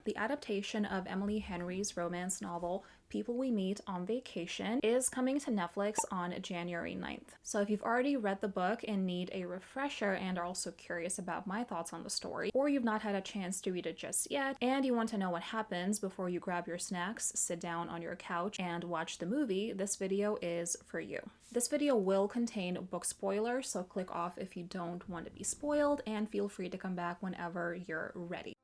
The adaptation of Emily Henry's romance novel, People We Meet on Vacation, is coming to Netflix on January 9th. So if you've already read the book and need a refresher and are also curious about my thoughts on the story, or you've not had a chance to read it just yet, and you want to know what happens before you grab your snacks, sit down on your couch, and watch the movie, this video is for you. This video will contain book spoilers, so click off if you don't want to be spoiled, and feel free to come back whenever you're ready.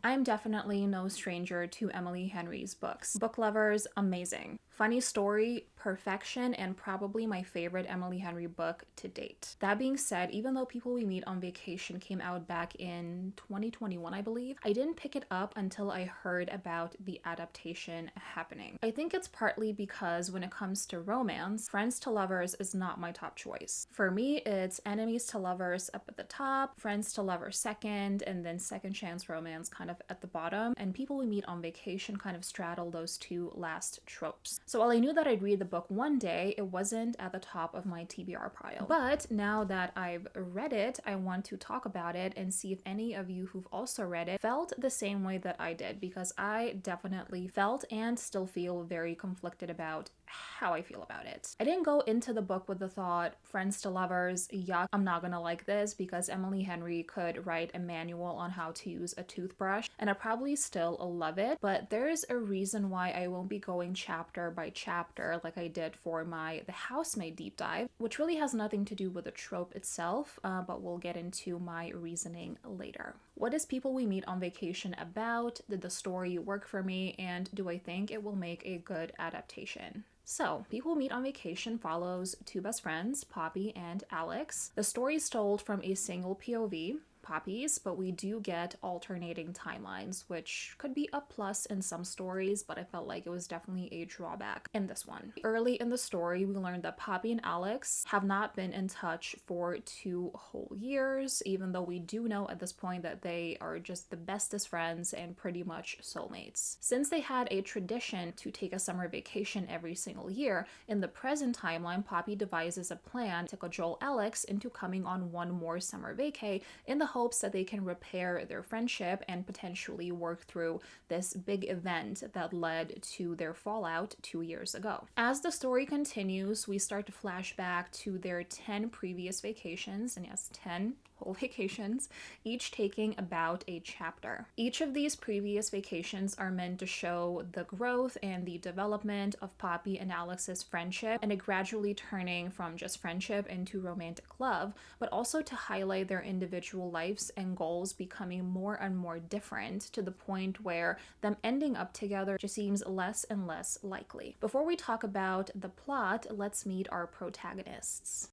I'm definitely no stranger to Emily Henry's books. Book lovers, amazing. Funny story, perfection, and probably my favorite Emily Henry book to date. That being said, even though People We Meet on Vacation came out back in 2021, I believe, I didn't pick it up until I heard about the adaptation happening. I think it's partly because when it comes to romance, Friends to Lovers is not my top choice. For me, it's Enemies to Lovers up at the top, Friends to Lovers second, and then Second Chance Romance kind of at the bottom, and People We Meet on Vacation kind of straddle those two last tropes. So while I knew that I'd read the book one day, it wasn't at the top of my TBR pile. But now that I've read it, I want to talk about it and see if any of you who've also read it felt the same way that I did, because I definitely felt and still feel very conflicted about how I feel about it. I didn't go into the book with the thought, Friends to Lovers, yuck, I'm not gonna like this, because Emily Henry could write a manual on how to use a toothbrush, and I probably still love it, but there's a reason why I won't be going chapter by chapter like I did for my The Housemaid deep dive, which really has nothing to do with the trope itself, but we'll get into my reasoning later. What is People We Meet on Vacation about? Did the story work for me? And do I think it will make a good adaptation? So, People Meet on Vacation follows two best friends, Poppy and Alex. The story is told from a single POV, Poppy's, but we do get alternating timelines, which could be a plus in some stories, but I felt like it was definitely a drawback in this one. Early in the story, we learned that Poppy and Alex have not been in touch for 2 whole years, even though we do know at this point that they are just the bestest friends and pretty much soulmates. Since they had a tradition to take a summer vacation every single year, in the present timeline, Poppy devises a plan to cajole Alex into coming on one more summer vacay in the hopes that they can repair their friendship and potentially work through this big event that led to their fallout 2 years ago. As the story continues, we start to flash back to their 10 previous vacations, and yes, 10 whole vacations, each taking about a chapter. Each of these previous vacations are meant to show the growth and the development of Poppy and Alex's friendship, and it gradually turning from just friendship into romantic love, but also to highlight their individual lives and goals becoming more and more different to the point where them ending up together just seems less and less likely. Before we talk about the plot, let's meet our protagonists.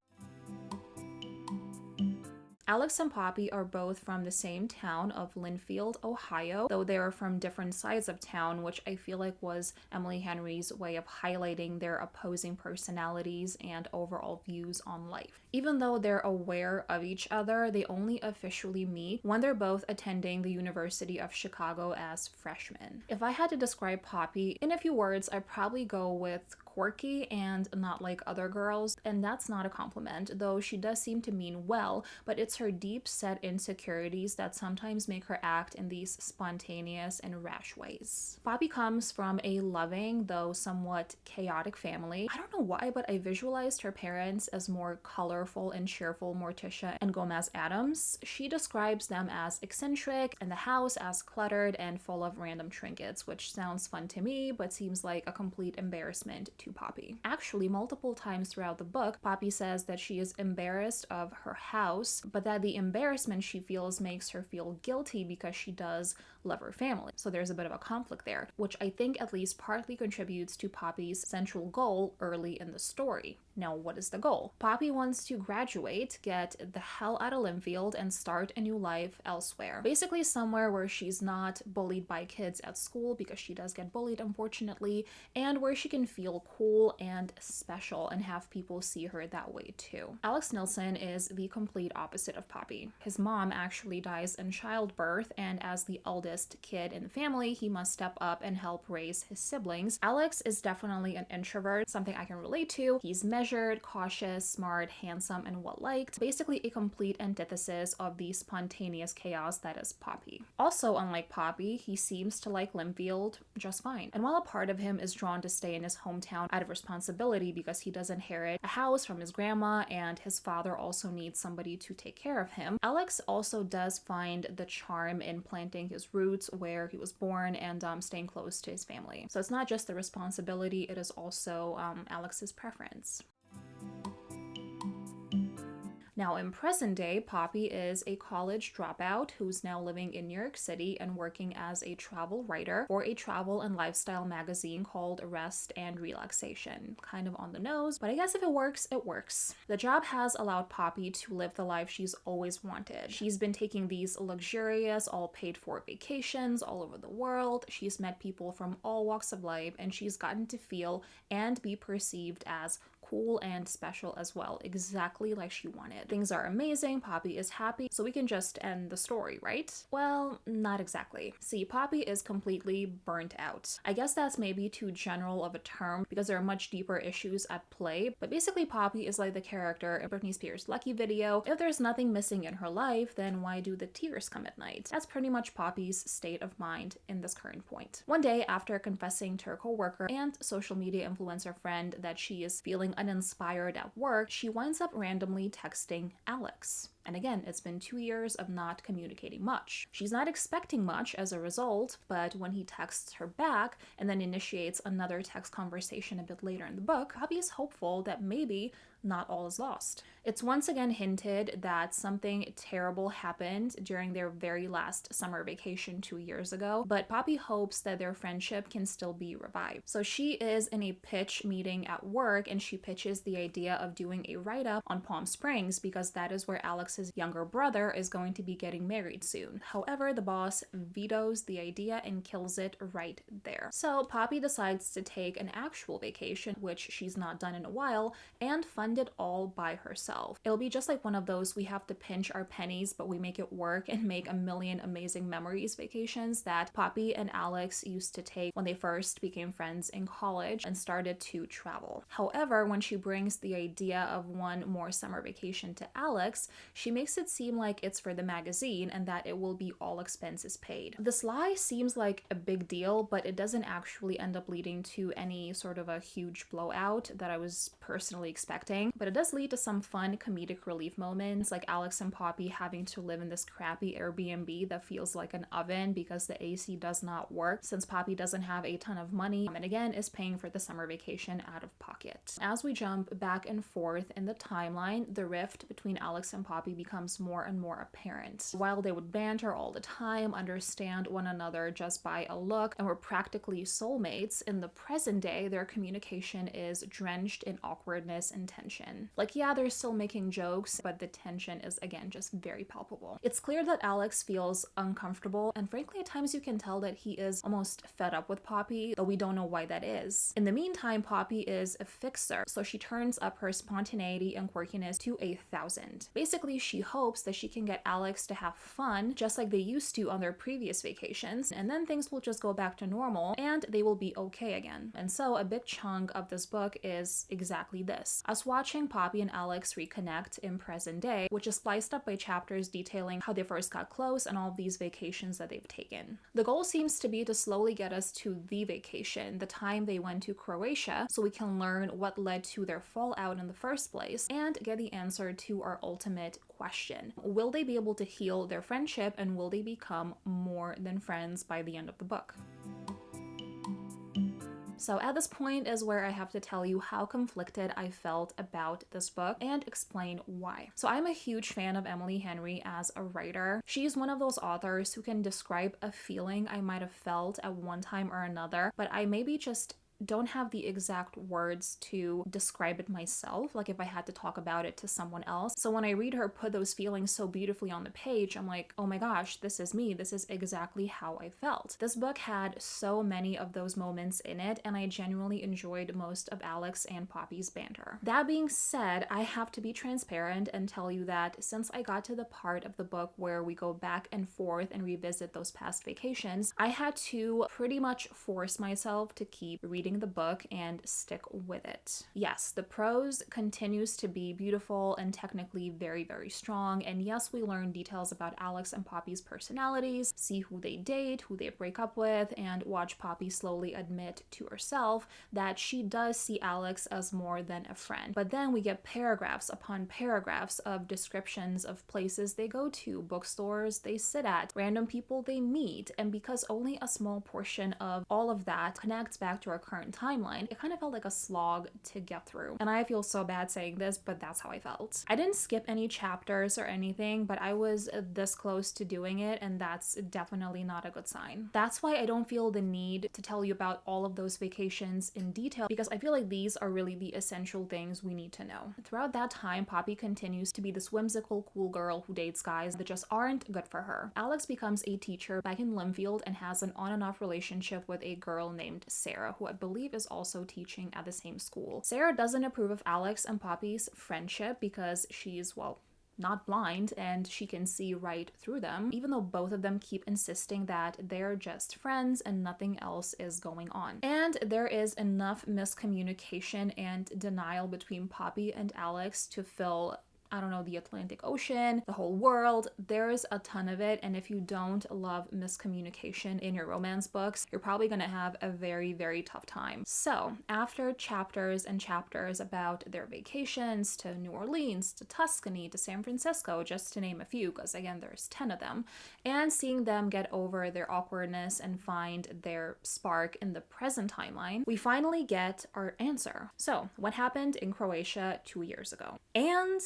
Alex and Poppy are both from the same town of Linfield, Ohio, though they are from different sides of town, which I feel like was Emily Henry's way of highlighting their opposing personalities and overall views on life. Even though they're aware of each other, they only officially meet when they're both attending the University of Chicago as freshmen. If I had to describe Poppy in a few words, I'd probably go with quirky and not like other girls, and that's not a compliment, though she does seem to mean well, but it's her deep-set insecurities that sometimes make her act in these spontaneous and rash ways. Poppy comes from a loving, though somewhat chaotic family. I don't know why, but I visualized her parents as more colorful and cheerful Morticia and Gomez Adams. She describes them as eccentric and the house as cluttered and full of random trinkets, which sounds fun to me, but seems like a complete embarrassment to Poppy. Actually, multiple times throughout the book, Poppy says that she is embarrassed of her house, but that the embarrassment she feels makes her feel guilty because she does love her family. So there's a bit of a conflict there, which I think at least partly contributes to Poppy's central goal early in the story. Now, what is the goal? Poppy wants to graduate, get the hell out of Linfield, and start a new life elsewhere. Basically somewhere where she's not bullied by kids at school, because she does get bullied, unfortunately, and where she can feel cool and special and have people see her that way too. Alex Nilsson is the complete opposite of Poppy. His mom actually dies in childbirth, and as the eldest kid in the family, he must step up and help raise his siblings. Alex is definitely an introvert, something I can relate to. He's measured measured, cautious, smart, handsome, and well-liked. Basically a complete antithesis of the spontaneous chaos that is Poppy. Also, unlike Poppy, he seems to like Linfield just fine. And while a part of him is drawn to stay in his hometown out of responsibility because he does inherit a house from his grandma and his father also needs somebody to take care of him, Alex also does find the charm in planting his roots where he was born and staying close to his family. So it's not just the responsibility, it is also Alex's preference. Now, in present day, Poppy is a college dropout who's now living in New York City and working as a travel writer for a travel and lifestyle magazine called Rest and Relaxation. Kind of on the nose, but I guess if it works, it works. The job has allowed Poppy to live the life she's always wanted. She's been taking these luxurious, all paid for vacations all over the world. She's met people from all walks of life, and she's gotten to feel and be perceived as cool and special as well, exactly like she wanted. Things are amazing, Poppy is happy, so we can just end the story, right? Well, not exactly. See, Poppy is completely burnt out. I guess that's maybe too general of a term because there are much deeper issues at play, but basically Poppy is like the character in Britney Spears' Lucky video. If there's nothing missing in her life, then why do the tears come at night? That's pretty much Poppy's state of mind in this current point. One day, after confessing to her coworker and social media influencer friend that she is feeling uninspired at work, she winds up randomly texting Alex. And again, it's been 2 years of not communicating much. She's not expecting much as a result, but when he texts her back and then initiates another text conversation a bit later in the book, Poppy is hopeful that maybe not all is lost. It's once again hinted that something terrible happened during their very last summer vacation 2 years ago, but Poppy hopes that their friendship can still be revived. So she is in a pitch meeting at work and she pitches the idea of doing a write-up on Palm Springs because that is where Alex's younger brother is going to be getting married soon. However, the boss vetoes the idea and kills it right there. So Poppy decides to take an actual vacation, which she's not done in a while, and fund it all by herself. It'll be just like one of those we have to pinch our pennies but we make it work and make a million amazing memories vacations that Poppy and Alex used to take when they first became friends in college and started to travel. However, when she brings the idea of one more summer vacation to Alex, she makes it seem like it's for the magazine and that it will be all expenses paid. This lie seems like a big deal, but it doesn't actually end up leading to any sort of a huge blowout that I was personally expecting. But it does lead to some fun comedic relief moments, like Alex and Poppy having to live in this crappy Airbnb that feels like an oven because the AC does not work since Poppy doesn't have a ton of money and again is paying for the summer vacation out of pocket. As we jump back and forth in the timeline, the rift between Alex and Poppy becomes more and more apparent. While they would banter all the time, understand one another just by a look, and were practically soulmates, in the present day, their communication is drenched in awkwardness and tension. Like, yeah, they're still making jokes, but the tension is, again, just very palpable. It's clear that Alex feels uncomfortable, and frankly, at times you can tell that he is almost fed up with Poppy, though we don't know why that is. In the meantime, Poppy is a fixer, so she turns up her spontaneity and quirkiness to 1,000. Basically, she hopes that she can get Alex to have fun, just like they used to on their previous vacations, and then things will just go back to normal, and they will be okay again. And so a big chunk of this book is exactly this. Us watching Poppy and Alex reconnect in present day, which is spliced up by chapters detailing how they first got close and all of these vacations that they've taken. The goal seems to be to slowly get us to the vacation, the time they went to Croatia, so we can learn what led to their fallout in the first place and get the answer to our ultimate question. Will they be able to heal their friendship and will they become more than friends by the end of the book? So at this point is where I have to tell you how conflicted I felt about this book and explain why. So I'm a huge fan of Emily Henry as a writer. She's one of those authors who can describe a feeling I might have felt at one time or another, but I maybe just don't have the exact words to describe it myself, like if I had to talk about it to someone else. So when I read her put those feelings so beautifully on the page, I'm like, oh my gosh, this is me. This is exactly how I felt. This book had so many of those moments in it, and I genuinely enjoyed most of Alex and Poppy's banter. That being said, I have to be transparent and tell you that since I got to the part of the book where we go back and forth and revisit those past vacations, I had to pretty much force myself to keep reading reading the book and stick with it. Yes, the prose continues to be beautiful and technically very, very strong. And yes, we learn details about Alex and Poppy's personalities, see who they date, who they break up with, and watch Poppy slowly admit to herself that she does see Alex as more than a friend. But then we get paragraphs upon paragraphs of descriptions of places they go to, bookstores they sit at, random people they meet, and because only a small portion of all of that connects back to our current timeline, it kind of felt like a slog to get through. And I feel so bad saying this, but that's how I felt. I didn't skip any chapters or anything, but I was this close to doing it, and that's definitely not a good sign. That's why I don't feel the need to tell you about all of those vacations in detail, because I feel like these are really the essential things we need to know. Throughout that time, Poppy continues to be this whimsical, cool girl who dates guys that just aren't good for her. Alex becomes a teacher back in Limfield and has an on and off relationship with a girl named Sarah, who I believe is also teaching at the same school. Sarah doesn't approve of Alex and Poppy's friendship because she's, well, not blind and she can see right through them, even though both of them keep insisting that they're just friends and nothing else is going on. And there is enough miscommunication and denial between Poppy and Alex to fill, I don't know, the Atlantic Ocean, the whole world. There's a ton of it, and if you don't love miscommunication in your romance books, you're probably gonna have a very, very tough time. So, after chapters and chapters about their vacations to New Orleans, to Tuscany, to San Francisco, just to name a few, because again, there's 10 of them, and seeing them get over their awkwardness and find their spark in the present timeline, we finally get our answer. So, what happened in Croatia 2 years ago? And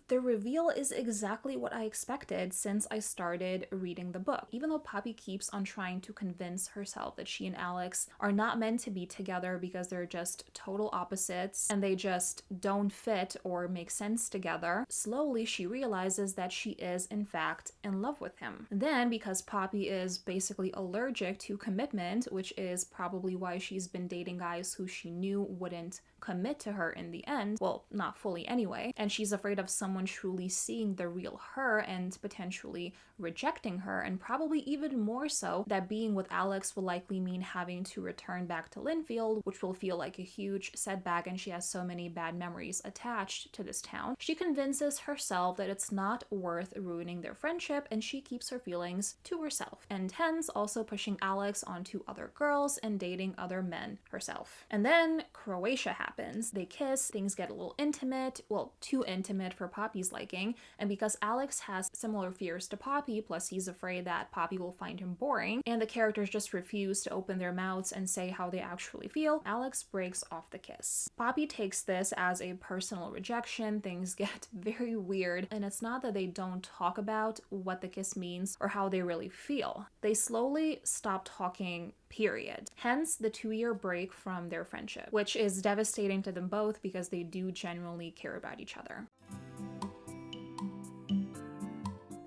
the reveal is exactly what I expected since I started reading the book. Even though Poppy keeps on trying to convince herself that she and Alex are not meant to be together because they're just total opposites and they just don't fit or make sense together, slowly she realizes that she is in fact in love with him. Then, because Poppy is basically allergic to commitment, which is probably why she's been dating guys who she knew wouldn't commit to her in the end, well, not fully anyway, and she's afraid of someone truly seeing the real her and potentially rejecting her, and probably even more so that being with Alex will likely mean having to return back to Linfield, which will feel like a huge setback, and she has so many bad memories attached to this town. She convinces herself that it's not worth ruining their friendship, and she keeps her feelings to herself, and hence also pushing Alex onto other girls and dating other men herself. And then Croatia happens. They kiss, things get a little intimate, well, too intimate for Poppy's liking, and because Alex has similar fears to Poppy, plus he's afraid that Poppy will find him boring, and the characters just refuse to open their mouths and say how they actually feel, Alex breaks off the kiss. Poppy takes this as a personal rejection, things get very weird, and it's not that they don't talk about what the kiss means or how they really feel. They slowly stop talking, period. Hence the 2-year break from their friendship, which is devastating to them both because they do genuinely care about each other.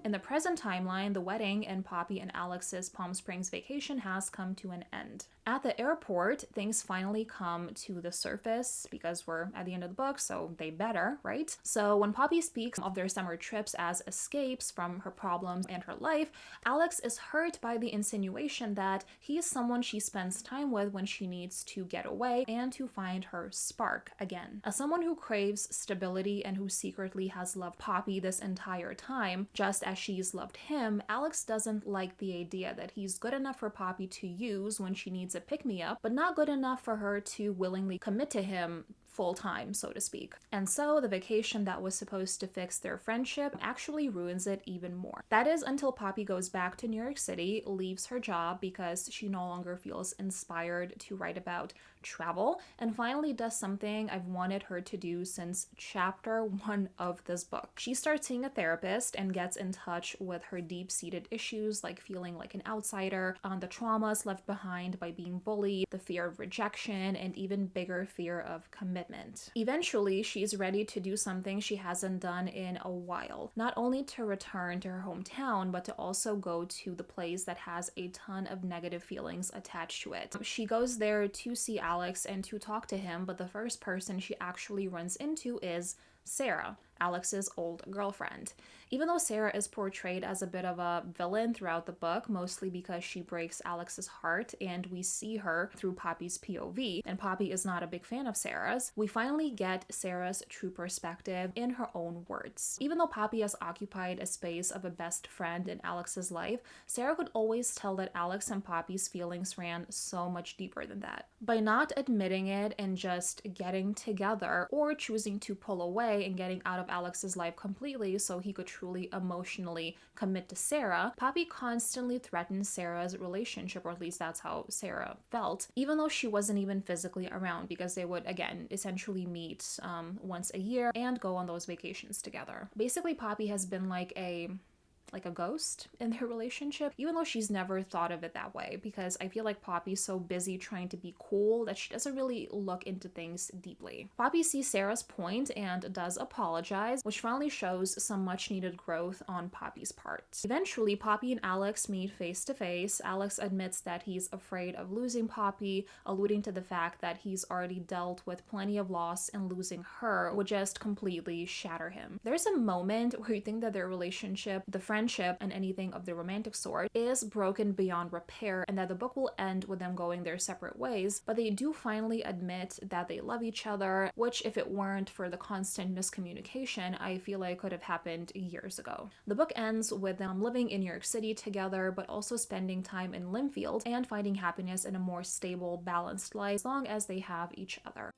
In the present timeline, the wedding and Poppy and Alex's Palm Springs vacation has come to an end. At the airport, things finally come to the surface because we're at the end of the book, so they better, right? So when Poppy speaks of their summer trips as escapes from her problems and her life, Alex is hurt by the insinuation that he is someone she spends time with when she needs to get away and to find her spark again. As someone who craves stability and who secretly has loved Poppy this entire time, just as she's loved him, Alex doesn't like the idea that he's good enough for Poppy to use when she needs a pick-me-up, but not good enough for her to willingly commit to him full-time, so to speak. And so the vacation that was supposed to fix their friendship actually ruins it even more. That is until Poppy goes back to New York City, leaves her job because she no longer feels inspired to write about travel, and finally does something I've wanted her to do since chapter 1 of this book. She starts seeing a therapist and gets in touch with her deep-seated issues like feeling like an outsider, the traumas left behind by being bullied, the fear of rejection, and even bigger fear of commitment. Eventually, she's ready to do something she hasn't done in a while, not only to return to her hometown, but to also go to the place that has a ton of negative feelings attached to it. She goes there to see Alex and to talk to him, but the first person she actually runs into is Sarah, Alex's old girlfriend. Even though Sarah is portrayed as a bit of a villain throughout the book, mostly because she breaks Alex's heart and we see her through Poppy's POV, and Poppy is not a big fan of Sarah's, we finally get Sarah's true perspective in her own words. Even though Poppy has occupied a space of a best friend in Alex's life, Sarah could always tell that Alex and Poppy's feelings ran so much deeper than that. By not admitting it and just getting together, or choosing to pull away and getting out of Alex's life completely so he could truly emotionally commit to Sarah, Poppy constantly threatened Sarah's relationship, or at least that's how Sarah felt, even though she wasn't even physically around, because they would, again, essentially meet once a year and go on those vacations together. Basically, Poppy has been like a ghost in their relationship, even though she's never thought of it that way, because I feel like Poppy's so busy trying to be cool that she doesn't really look into things deeply. Poppy sees Sarah's point and does apologize, which finally shows some much needed growth on Poppy's part. Eventually, Poppy and Alex meet face to face. Alex admits that he's afraid of losing Poppy, alluding to the fact that he's already dealt with plenty of loss, and losing her would just completely shatter him. There's a moment where you think that their relationship, the friendship, and anything of the romantic sort is broken beyond repair, and that the book will end with them going their separate ways, but they do finally admit that they love each other, which, if it weren't for the constant miscommunication, I feel like could have happened years ago. The book ends with them living in New York City together, but also spending time in Linfield and finding happiness in a more stable, balanced life as long as they have each other.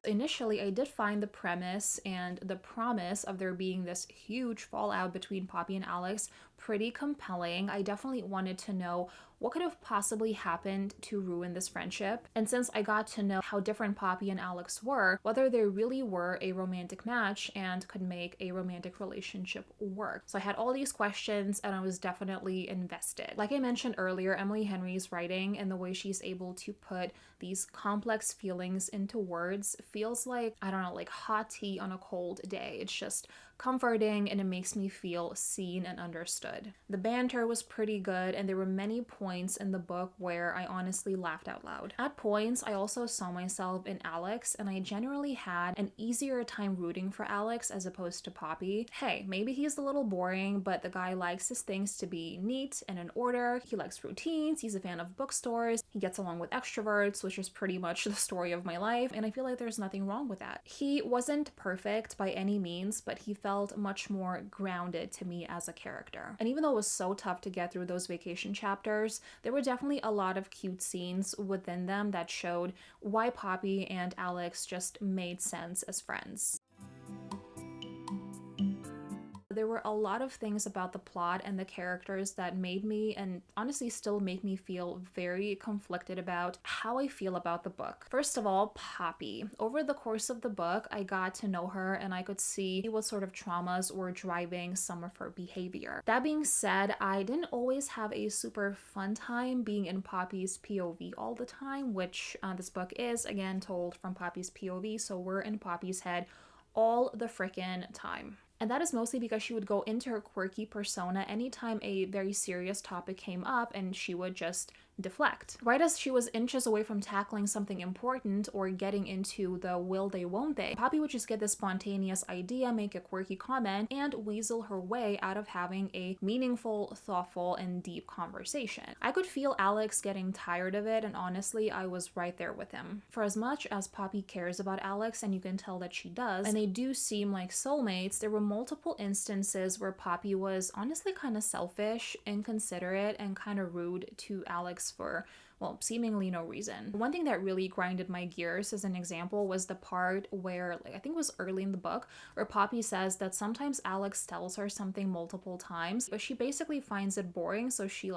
Initially, I did find the premise and the promise of there being this huge fallout between Poppy and Alex pretty compelling. I definitely wanted to know what could have possibly happened to ruin this friendship. And since I got to know how different Poppy and Alex were, whether they really were a romantic match and could make a romantic relationship work. So I had all these questions and I was definitely invested. Like I mentioned earlier, Emily Henry's writing and the way she's able to put these complex feelings into words feels like, I don't know, like hot tea on a cold day. It's just comforting and it makes me feel seen and understood. The banter was pretty good, and there were many points in the book where I honestly laughed out loud. At points, I also saw myself in Alex, and I generally had an easier time rooting for Alex as opposed to Poppy. Hey, maybe he's a little boring, but the guy likes his things to be neat and in order. He likes routines, he's a fan of bookstores, he gets along with extroverts, which is pretty much the story of my life, and I feel like there's nothing wrong with that. He wasn't perfect by any means, but he felt much more grounded to me as a character. And even though it was so tough to get through those vacation chapters, there were definitely a lot of cute scenes within them that showed why Poppy and Alex just made sense as friends. There were a lot of things about the plot and the characters that made me, and honestly still make me, feel very conflicted about how I feel about the book. First of all, Poppy. Over the course of the book, I got to know her and I could see what sort of traumas were driving some of her behavior. That being said, I didn't always have a super fun time being in Poppy's POV all the time, which this book is, again, told from Poppy's POV, so we're in Poppy's head all the frickin' time. And that is mostly because she would go into her quirky persona anytime a very serious topic came up, and she would just deflect. Right as she was inches away from tackling something important or getting into the will they won't they, Poppy would just get this spontaneous idea, make a quirky comment, and weasel her way out of having a meaningful, thoughtful, and deep conversation. I could feel Alex getting tired of it, and honestly, I was right there with him. For as much as Poppy cares about Alex, and you can tell that she does, and they do seem like soulmates, there were multiple instances where Poppy was honestly kind of selfish, inconsiderate, and kind of rude to Alex for, well, seemingly no reason. One thing that really grinded my gears, as an example, was the part where, I think it was early in the book, where Poppy says that sometimes Alex tells her something multiple times, but she basically finds it boring, so she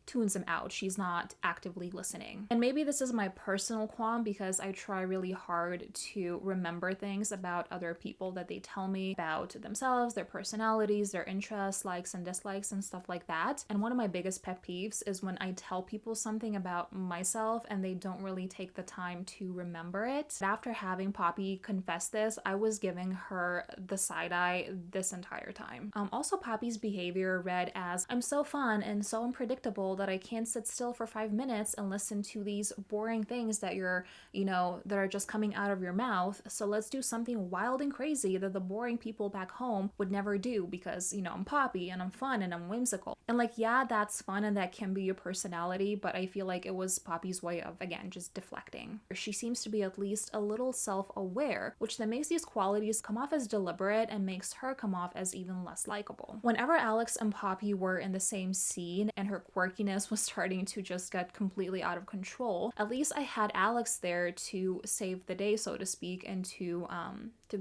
tunes him out. She's not actively listening. And maybe this is my personal qualm, because I try really hard to remember things about other people that they tell me about themselves, their personalities, their interests, likes and dislikes, and stuff like that. And one of my biggest pet peeves is when I tell people something about myself and they don't really take the time to remember it. After having Poppy confess this, I was giving her the side eye this entire time. Also, Poppy's behavior read as, "I'm so fun and so unpredictable uncomfortable that I can't sit still for 5 minutes and listen to these boring things that that are just coming out of your mouth. So let's do something wild and crazy that the boring people back home would never do because, I'm Poppy and I'm fun and I'm whimsical. And like, yeah, that's fun and that can be your personality, but I feel like it was Poppy's way of, again, just deflecting. She seems to be at least a little self-aware, which then makes these qualities come off as deliberate and makes her come off as even less likable. Whenever Alex and Poppy were in the same scene and her quirkiness was starting to just get completely out of control, at least I had Alex there to save the day, so to speak, and to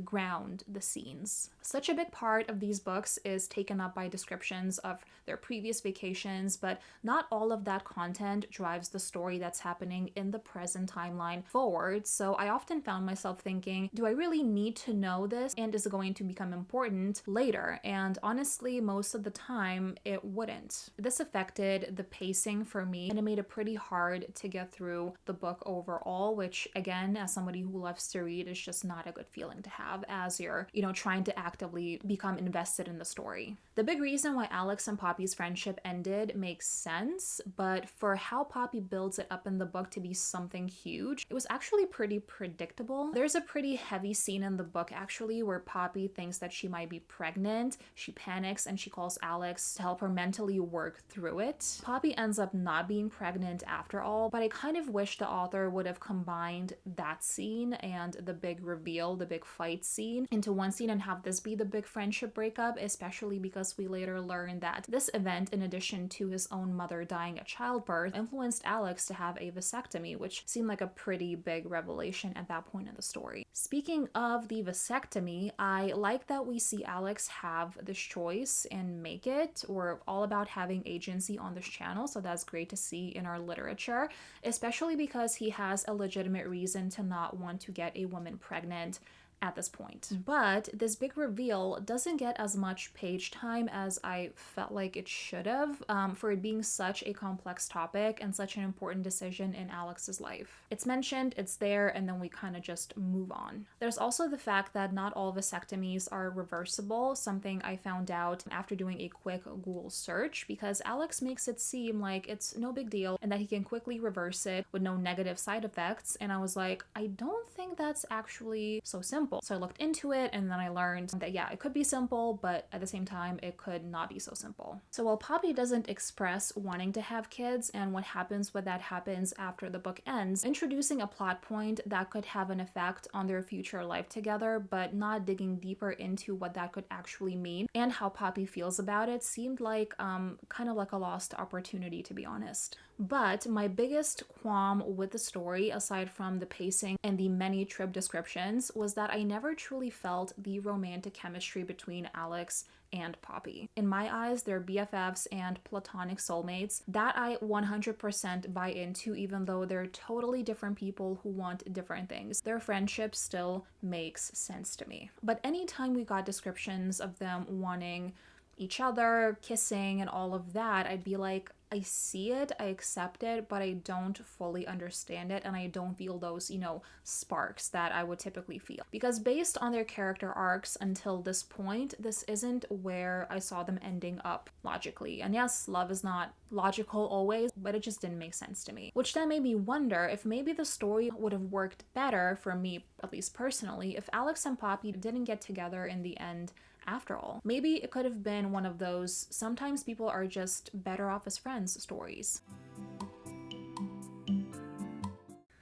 ground the scenes. Such a big part of these books is taken up by descriptions of their previous vacations, but not all of that content drives the story that's happening in the present timeline forward. So I often found myself thinking, do I really need to know this? And is it going to become important later? And honestly, most of the time it wouldn't. This affected the pacing for me, and it made it pretty hard to get through the book overall, which again, as somebody who loves to read, is just not a good feeling to have as you're, trying to actively become invested in the story. The big reason why Alex and Poppy's friendship ended makes sense, but for how Poppy builds it up in the book to be something huge, it was actually pretty predictable. There's a pretty heavy scene in the book actually where Poppy thinks that she might be pregnant. She panics and she calls Alex to help her mentally work through it. Poppy ends up not being pregnant after all, but I kind of wish the author would have combined that scene and the big reveal, the big fight scene, into one scene and have this be the big friendship breakup, especially because we later learn that this event, in addition to his own mother dying at childbirth, influenced Alex to have a vasectomy, which seemed like a pretty big revelation at that point in the story. Speaking of the vasectomy, I like that we see Alex have this choice and make it. We're all about having agency on this channel, so that's great to see in our literature, especially because he has a legitimate reason to not want to get a woman pregnant at this point. But this big reveal doesn't get as much page time as I felt like it should have, for it being such a complex topic and such an important decision in Alex's life. It's mentioned, it's there, and then we kind of just move on. There's also the fact that not all vasectomies are reversible, something I found out after doing a quick Google search, because Alex makes it seem like it's no big deal and that he can quickly reverse it with no negative side effects, and I was like, I don't think that's actually so simple. So I looked into it and then I learned that yeah, it could be simple, but at the same time, it could not be so simple. So while Poppy doesn't express wanting to have kids and what happens when that happens after the book ends, introducing a plot point that could have an effect on their future life together, but not digging deeper into what that could actually mean and how Poppy feels about it seemed like kind of like a lost opportunity, to be honest. But my biggest qualm with the story, aside from the pacing and the many trip descriptions, was that I never truly felt the romantic chemistry between Alex and Poppy. In my eyes, they're BFFs and platonic soulmates that I 100% buy into, even though they're totally different people who want different things. Their friendship still makes sense to me. But anytime we got descriptions of them wanting each other, kissing, and all of that, I'd be like, I see it, I accept it, but I don't fully understand it, and I don't feel those, sparks that I would typically feel. Because based on their character arcs until this point, this isn't where I saw them ending up logically. And yes, love is not logical always, but it just didn't make sense to me. Which then made me wonder if maybe the story would have worked better for me, at least personally, if Alex and Poppy didn't get together in the end after all. Maybe it could have been one of those sometimes people are just better off as friends stories.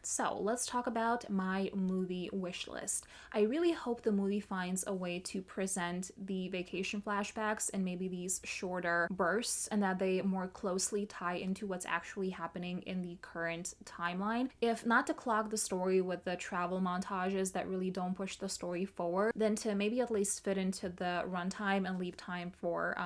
So let's talk about my movie wish list. I really hope the movie finds a way to present the vacation flashbacks and maybe these shorter bursts, and that they more closely tie into what's actually happening in the current timeline. If not to clog the story with the travel montages that really don't push the story forward, then to maybe at least fit into the runtime and leave time for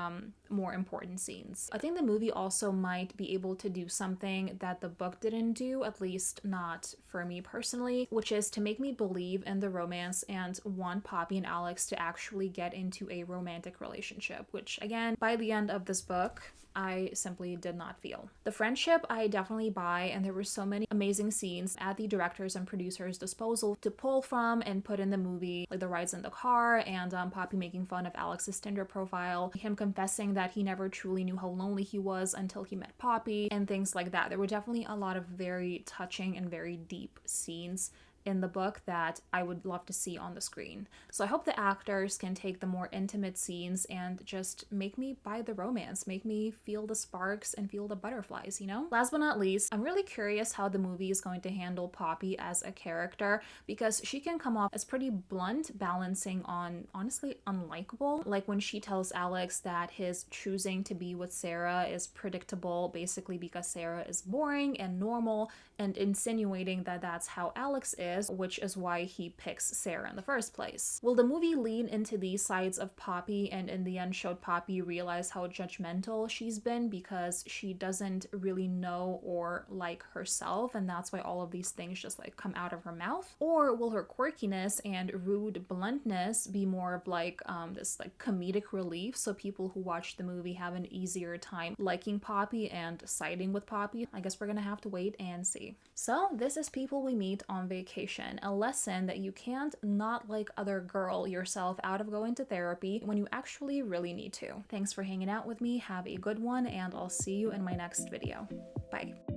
more important scenes. I think the movie also might be able to do something that the book didn't do, at least not for me personally, which is to make me believe in the romance and want Poppy and Alex to actually get into a romantic relationship, which again, by the end of this book, I simply did not feel. The friendship I definitely buy, and there were so many amazing scenes at the directors and producers' disposal to pull from and put in the movie, like the rides in the car and Poppy making fun of Alex's Tinder profile, him confessing that he never truly knew how lonely he was until he met Poppy, and things like that. There were definitely a lot of very touching and very deep scenes in the book that I would love to see on the screen. So I hope the actors can take the more intimate scenes and just make me buy the romance, make me feel the sparks and feel the butterflies, you know? Last but not least, I'm really curious how the movie is going to handle Poppy as a character, because she can come off as pretty blunt, balancing on honestly unlikable. Like when she tells Alex that his choosing to be with Sarah is predictable, basically because Sarah is boring and normal, and insinuating that that's how Alex is, which is why he picks Sarah in the first place. Will the movie lean into these sides of Poppy and in the end showed Poppy realize how judgmental she's been because she doesn't really know or like herself, and that's why all of these things just like come out of her mouth? Or will her quirkiness and rude bluntness be more of like this like comedic relief, so people who watch the movie have an easier time liking Poppy and siding with Poppy? I guess we're gonna have to wait and see. So this is People We Meet on Vacation, a lesson that you can't not like other girl yourself out of going to therapy when you actually really need to. Thanks for hanging out with me, have a good one, and I'll see you in my next video. Bye.